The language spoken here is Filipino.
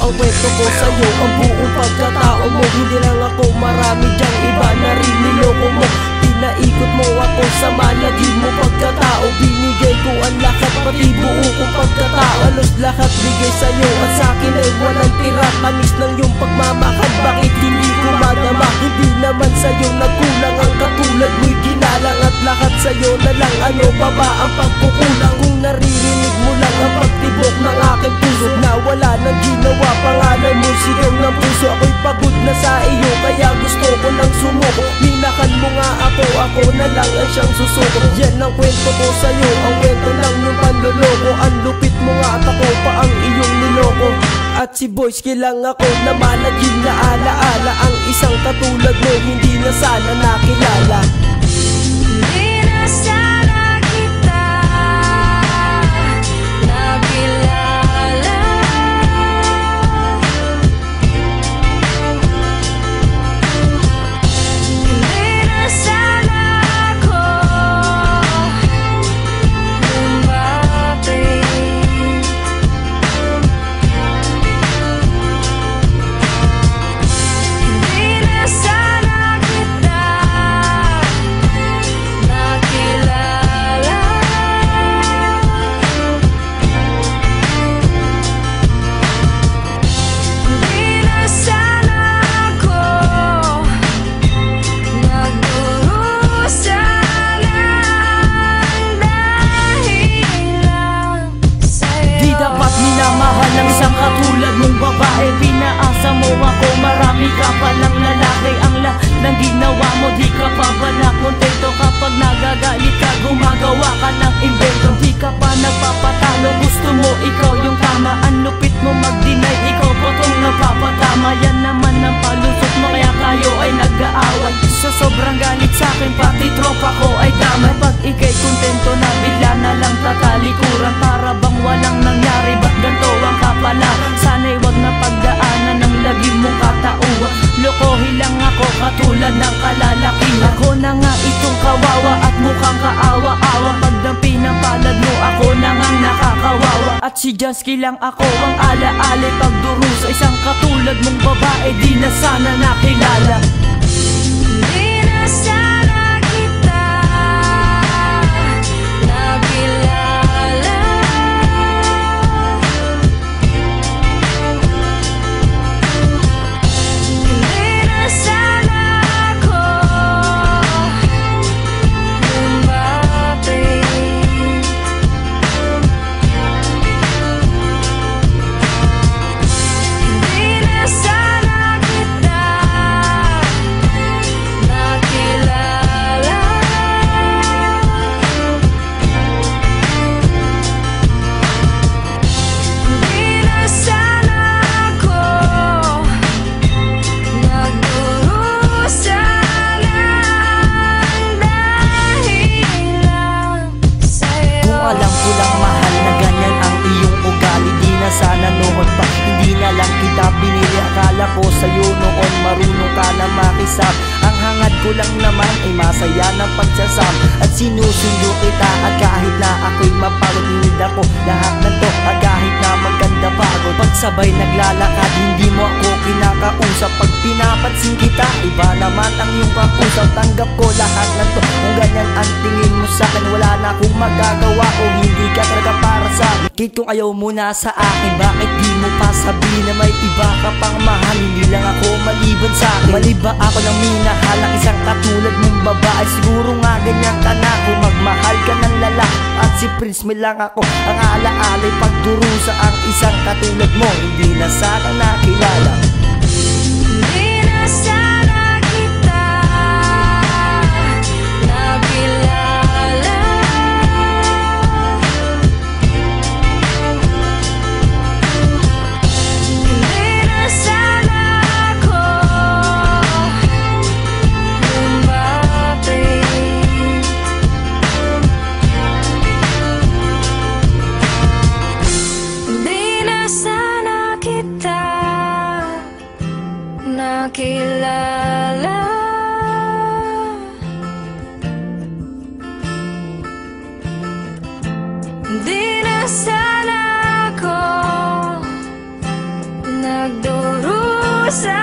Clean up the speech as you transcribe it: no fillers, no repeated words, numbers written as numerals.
ang kwento ko sa'yo, ang buong pagkatao mo. Hindi lang ako, marami dyang iba na rin niloko mo. Pinaikot mo ako sa malagim mo pagkatao. Binigay ko ang lahat, pati buo kong pagkatao. Halos lahat bigay sa'yo at sa'kin ay walang tira. Tamis ng iyong pagmamahal, bakit hindi ko madama? Hindi naman sa'yo nagkulang, ang katulad mo'y ginalang. At lahat sa'yo na lang, ano pa ba ang pagkukulang? Kung naririnig mo lang ang pagtibok ng aking puso, na wala nang ginawa, pangalan mo sigaw ng puso. Ako'y pagod na sa iyo, kaya gusto ko nang sumuko. Minakan mo nga ako na lang ang siyang susuko. Yan ang kwento ko sa'yo, ang kwento lang yung panloloko. Ang lupit mo nga at ako pa ang iyong niloko. At si Boyski lang ako na malagim na alaala. Ang isang katulad mo hindi na sana nakilala. Hindi na sana kita nakilala. Hindi na sana ako lumapit. Hindi na sana kita nakilala. Hindi na sana ako nagdurusa ng dahil lang sa'yo. Di dapat minamahal ng isang katulad mong babae. Pinaasa mo ako, marami ka palang lalaki. Ang lahat ng ginawa mo, di ka pa ba nakontento? Kapag nagagalit ka, gumagawa ka ng invento. Di ka pa nagpapatalo, gusto mo ikaw yung tama. Ang lupit mo mag-deny, ikaw pa tong napapatama. Yan naman ang palusot mo, kaya tayo ay nag-aaway. Sa sobrang galit sa'kin, pati tropa ko ay damay. Pag ikay kontento na, bigla na lang tatalikuran. Para bang walang nangyari, ba't ganito ang kapalaran? Sana'y wag na pagdaanan ng lagim mong katauhan. Lokohin lang ako katulad ng kalalaki. Ako na nga itong kawawa at mukhang kaawa-awa. Pagdampi ng palad mo, ako na nga nakakawawa. At si Jansky lang ako ang ala-alay pagdurusa. Isang katulad mong babae, di na sana nakilala. Hindi na sana kita nakilala. Hindi na sana ako lumapit. Hindi na sana kita nakilala. Hindi na sana ako nagdurusa ng dahil lang sa'yo. Kung alam ko lang mahal na ganyan ang iyong ugali, di na sana noon pa, hindi na lang kita binili. Akala ko sa'yo noon marunong ka na makisap. Ang hangad ko lang naman ay masaya ng pagsasam. At sinusundo kita at kahit na ako'y mapagod, hindi ako lahat na to. At kahit na maganda pagod, pagsabay naglalakad, hindi mo ako kinakausap. Pag pinapansin kita, iba naman ang iyong kausap. Tanggap ko lahat na to. Kung ganyan ang tingin mo sa'kin, wala na akong magagawa. Kung hindi ka talaga para sa'kin, kahit kung ayaw mo na sa akin, bakit di mo pa sabihin na may iba ka pang mahal? Hindi lang ako maliban sa'kin. Mali ba ako ng minahal ang isang katulad mong babae? Siguro nga ganyan ka na kung magmahal ka ng lalaki. At si Prince Mel lang ako ang ala-alay pagdurusa. Ang isang katulad mo, hindi na sana nakilala. Hindi na sana kita nakilala. Hindi na sana ako lumapit. Hindi na sana kita nakilala. Di na sana ako nagdurusa